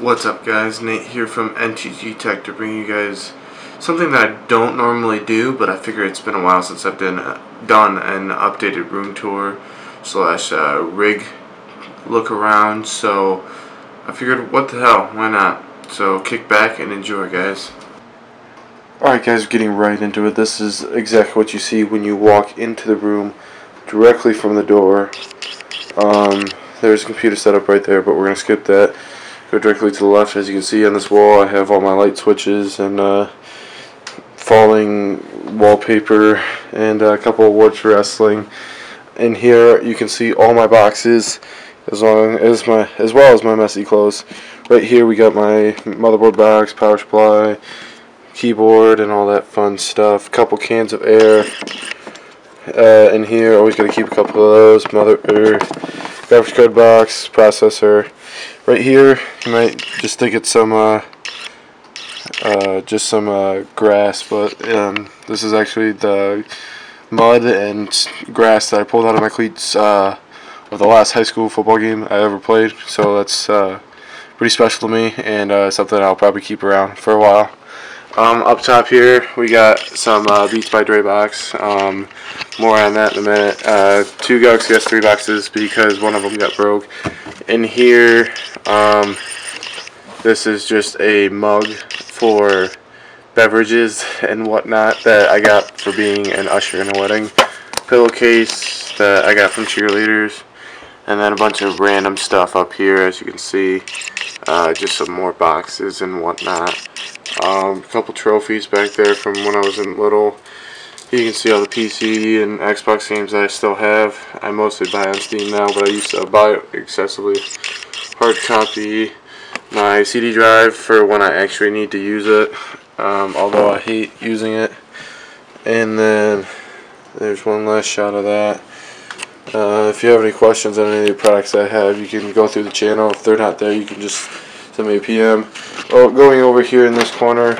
What's up, guys? Nate here from NTG Tech to bring you guys something that I don't normally do, but I figure it's been a while since I've done an updated room tour slash rig look around, so I figured what the hell, why not? So kick back and enjoy, guys. Alright guys, getting right into it. This is exactly what you see when you walk into the room directly from the door. There's a computer setup right there, but we're going to skip that. Go directly to the left. As you can see on this wall, I have all my light switches and falling wallpaper and a couple of awards for wrestling. In here, you can see all my boxes, as well as my messy clothes. Right here, we got my motherboard box, power supply, keyboard, and all that fun stuff. Couple cans of air. In here, always got to keep a couple of those. Graphics card box, processor. Right here, you might just think it's some grass, but this is actually the mud and grass that I pulled out of my cleats of the last high school football game I ever played. So that's pretty special to me, and something I'll probably keep around for a while. Up top here, we got some Beats by Dre box. More on that in a minute. 2 Galaxy S3 boxes because one of them got broke. In here, this is just a mug for beverages and whatnot that I got for being an usher in a wedding. Pillowcase that I got from cheerleaders. And then a bunch of random stuff up here, as you can see. Just some more boxes and whatnot. A couple trophies back there from when I was in little. You can see all the PC and Xbox games that I still have. I mostly buy on Steam now, but I used to buy excessively. Hard copy my CD drive for when I actually need to use it, although I hate using it. And then there's one last shot of that. If you have any questions on any of the products I have, you can go through the channel. If they're not there, you can just send me a PM. Well, going over here in this corner,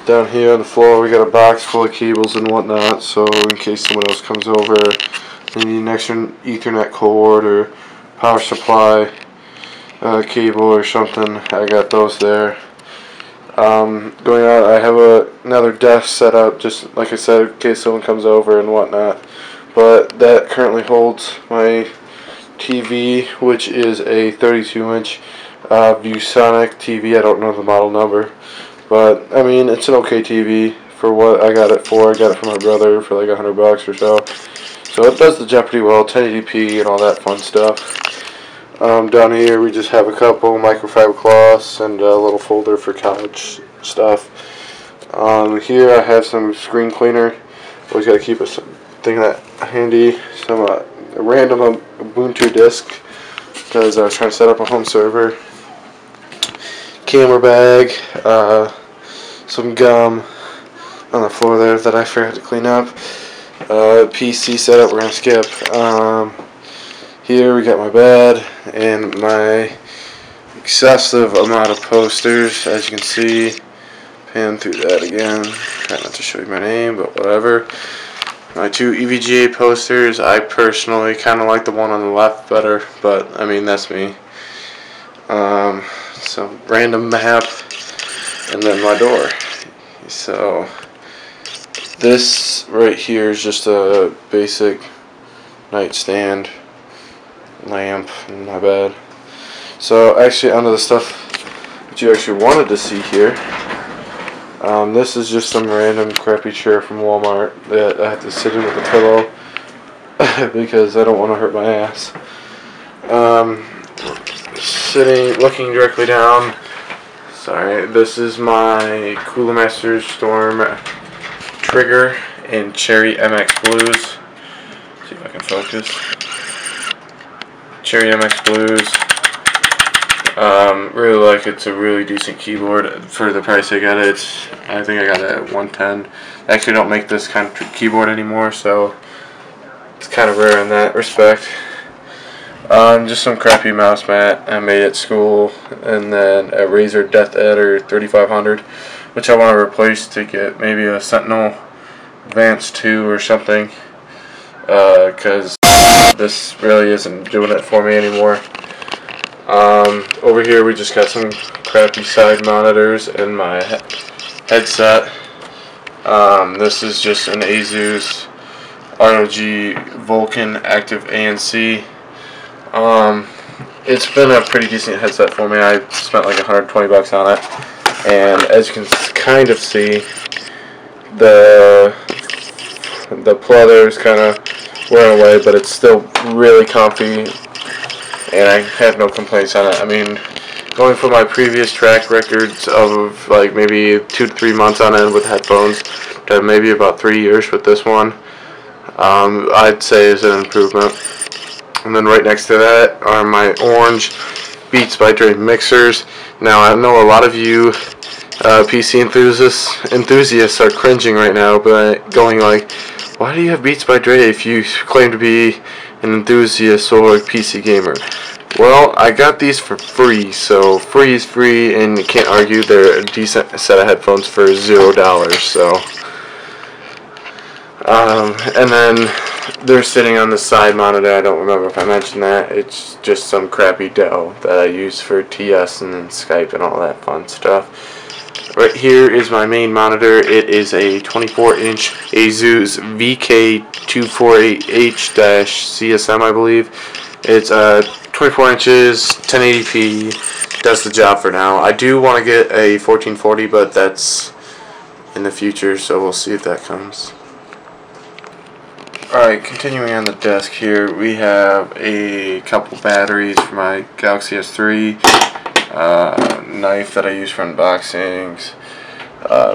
down here on the floor, we got a box full of cables and whatnot, so in case someone else comes over, they need an extra Ethernet cord or power supply cable or something, I got those there. Going out, I have another desk set up, just like I said, in case someone comes over and whatnot. But that currently holds my TV, which is a 32-inch ViewSonic TV. I don't know the model number, but I mean it's an okay TV for what I got it for. I got it from my brother for like $100 or so. So it does the job pretty well, 1080p and all that fun stuff. Down here we just have a couple microfiber cloths and a little folder for college stuff. Here I have some screen cleaner. Always got to keep thing that handy. Some random Ubuntu disk because I was trying to set up a home server. Camera bag, some gum on the floor there that I forgot to clean up. PC setup we're gonna skip. Here we got my bed and my excessive amount of posters, as you can see. Pan through that again. Try not to show you my name, but whatever. My 2 EVGA posters. I personally kind of like the one on the left better, but I mean that's me. Some random map, and then my door. So this right here is just a basic nightstand, lamp, in my bed. So actually, onto the stuff that you actually wanted to see here. This is just some random crappy chair from Walmart that I have to sit in with a pillow because I don't want to hurt my ass. Looking directly down. Sorry, this is my Cooler Master Storm trigger in Cherry MX Blues. See if I can focus. Cherry MX Blues. Really like it. It's a really decent keyboard for the price I got it. I think I got it at $110. They actually don't make this kind of keyboard anymore, so it's kind of rare in that respect. Just some crappy mouse mat I made at school, and then a Razer Death Adder 3500, which I want to replace to get maybe a Sentinel Advance 2 or something, because this really isn't doing it for me anymore. Over here we just got some crappy side monitors and my headset. This is just an ASUS ROG Vulcan Active ANC. It's been a pretty decent headset for me. I spent like $120 on it, and as you can kind of see, the pleather is kind of wearing away, but it's still really comfy, and I have no complaints on it. I mean, going from my previous track records of like maybe 2 to 3 months on end with headphones to maybe about 3 years with this one, I'd say is an improvement. And then right next to that are my orange Beats by Dre mixers. Now I know a lot of you PC enthusiasts are cringing right now, but going like, why do you have Beats by Dre if you claim to be an enthusiast or a PC gamer? Well, I got these for free, so free is free, and you can't argue they're a decent set of headphones for $0. So, and then they're sitting on the side monitor. I don't remember if I mentioned that. It's just some crappy Dell that I use for TS and then Skype and all that fun stuff. Right here is my main monitor. It is a 24-inch ASUS VK248H-CSM, I believe. It's 24 inches, 1080p, does the job for now. I do want to get a 1440, but that's in the future, so we'll see if that comes. Alright, continuing on the desk here, we have a couple batteries for my Galaxy S3, knife that I use for unboxings,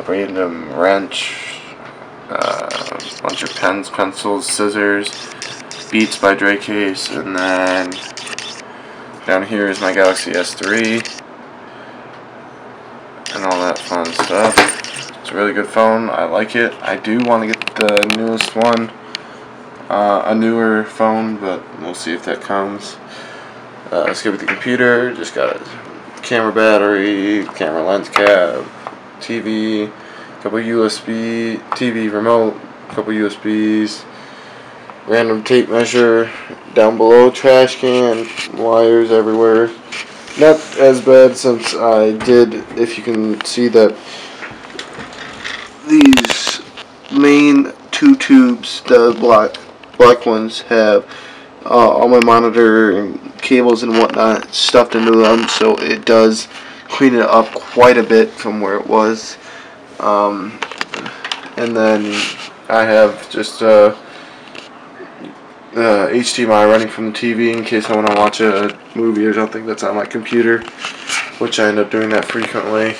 random wrench, a bunch of pens, pencils, scissors, Beats by Dre case, and then down here is my Galaxy S3 and all that fun stuff. It's a really good phone. I like it. I do want to get the newest one, a newer phone, but we'll see if that comes. Let's get with the computer. Just got a camera battery, camera lens cap, TV, couple USB, TV remote, couple USBs, random tape measure, down below trash can, wires everywhere. Not as bad since I did, if you can see that these main two tubes, the black ones, have all my monitor and cables and whatnot stuffed into them, so it does clean it up quite a bit from where it was. And then I have just HDMI running from the TV in case I want to watch a movie or something that's on my computer, which I end up doing that frequently.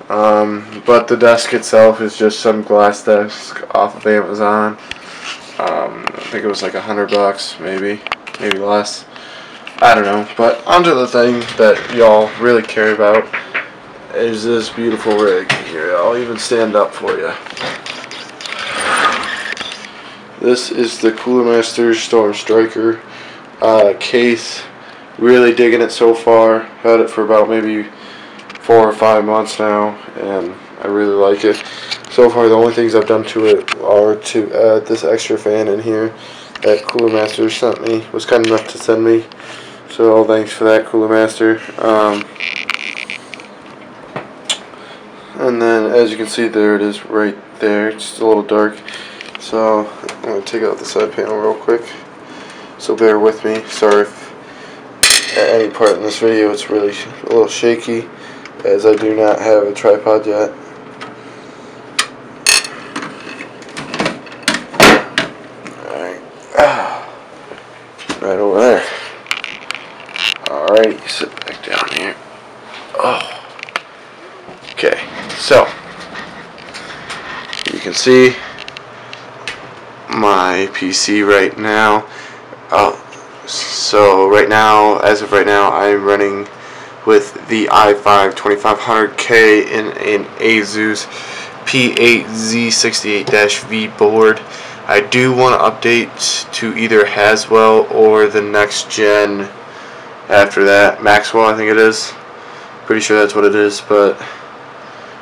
But the desk itself is just some glass desk off of Amazon. I think it was like $100, maybe less. I don't know. But onto the thing that y'all really care about is this beautiful rig here. I'll even stand up for you. This is the Cooler Master Storm Striker case. Really digging it so far. Had it for about maybe 4 or 5 months now, and I really like it. So far, the only things I've done to it are to add this extra fan in here that Cooler Master sent me. Was kind enough to send me. So thanks for that, Cooler Master. And then, as you can see, there it is right there. It's just a little dark. So I'm going to take out the side panel real quick. So bear with me. Sorry if at any part in this video it's really a little shaky, as I do not have a tripod yet. Right over there. Alright, sit back down here. Oh. Okay, so you can see my PC right now. So right now, as of right now, I'm running with the i5 2500K in an ASUS P8Z68-V board. I do want to update to either Haswell or the next gen after that. Maxwell, I think it is. Pretty sure that's what it is, but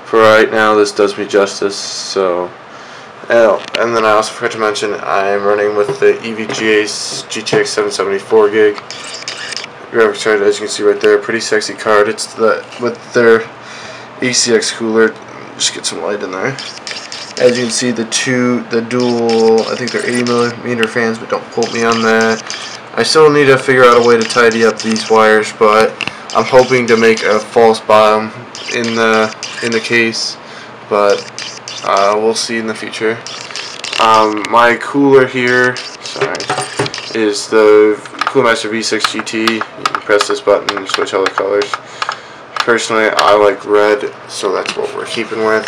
for right now, this does me justice. So, and then I also forgot to mention I'm running with the EVGA GTX 770 4 gig, graphics card, as you can see right there. Pretty sexy card. It's with their ACX cooler. Just get some light in there. As you can see, the dual, I think they're 80mm fans, but don't quote me on that. I still need to figure out a way to tidy up these wires, but I'm hoping to make a false bottom in the case, but we'll see in the future. My cooler here, is the Coolmaster V6 GT. You can press this button and switch all the colors. Personally, I like red, so that's what we're keeping with.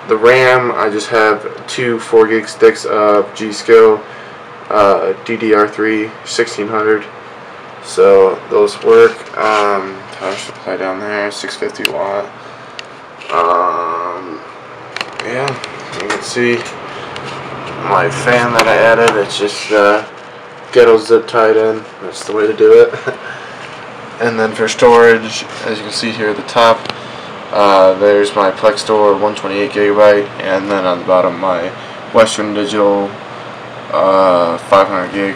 The RAM, I just have two 4 gig sticks of G.Skill DDR3 1600, so those work. Power supply down there, 650 watt. Yeah, you can see my fan that I added. It's just ghetto zip tied in. That's the way to do it. And then for storage, as you can see here at the top, there's my Plex Store 128GB, and then on the bottom my Western Digital 500 gig.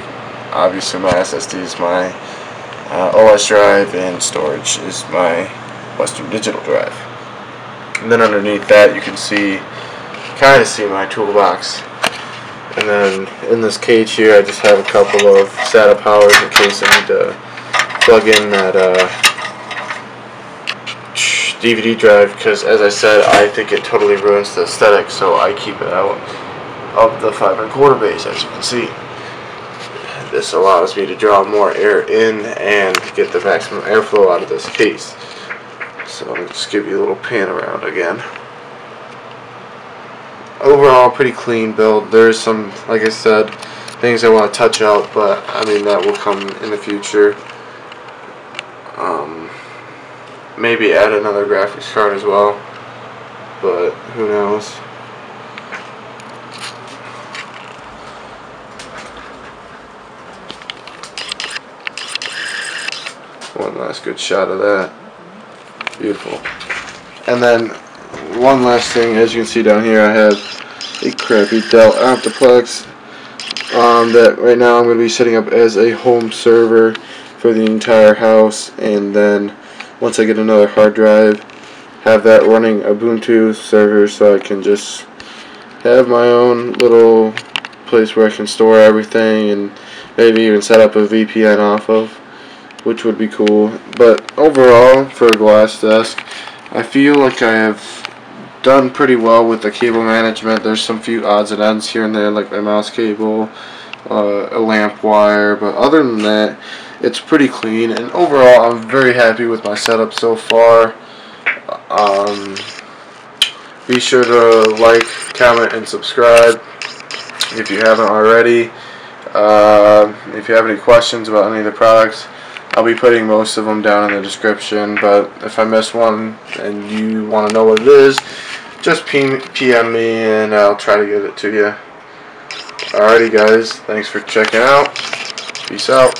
Obviously my SSD is my OS drive, and storage is my Western Digital drive. And then underneath that you can kind of see my toolbox. And then in this cage here I just have a couple of SATA powers in case I need to plug in that DVD drive, because as I said, I think it totally ruins the aesthetic, so I keep it out of the 5 1/4 base. As you can see, this allows me to draw more air in and get the maximum airflow out of this case. So I'll just give you a little pan around again. Overall, pretty clean build. There's some, like I said, things I want to touch out, but I mean that will come in the future. Maybe add another graphics card as well, but who knows. One last good shot of that. Beautiful. And then one last thing, as you can see down here, I have a crappy Dell Optiplex that right now I'm going to be setting up as a home server for the entire house, and then once I get another hard drive, have that running Ubuntu server, so I can just have my own little place where I can store everything, and maybe even set up a VPN off of, which would be cool. But overall, for a glass desk, I feel like I have done pretty well with the cable management. There's some few odds and ends here and there, like my mouse cable, a lamp wire, but other than that, it's pretty clean, and overall I'm very happy with my setup so far. Be sure to like, comment, and subscribe if you haven't already. If you have any questions about any of the products, I'll be putting most of them down in the description, but if I miss one and you want to know what it is, just PM me and I'll try to get it to you. Alrighty guys, thanks for checking out. Peace out.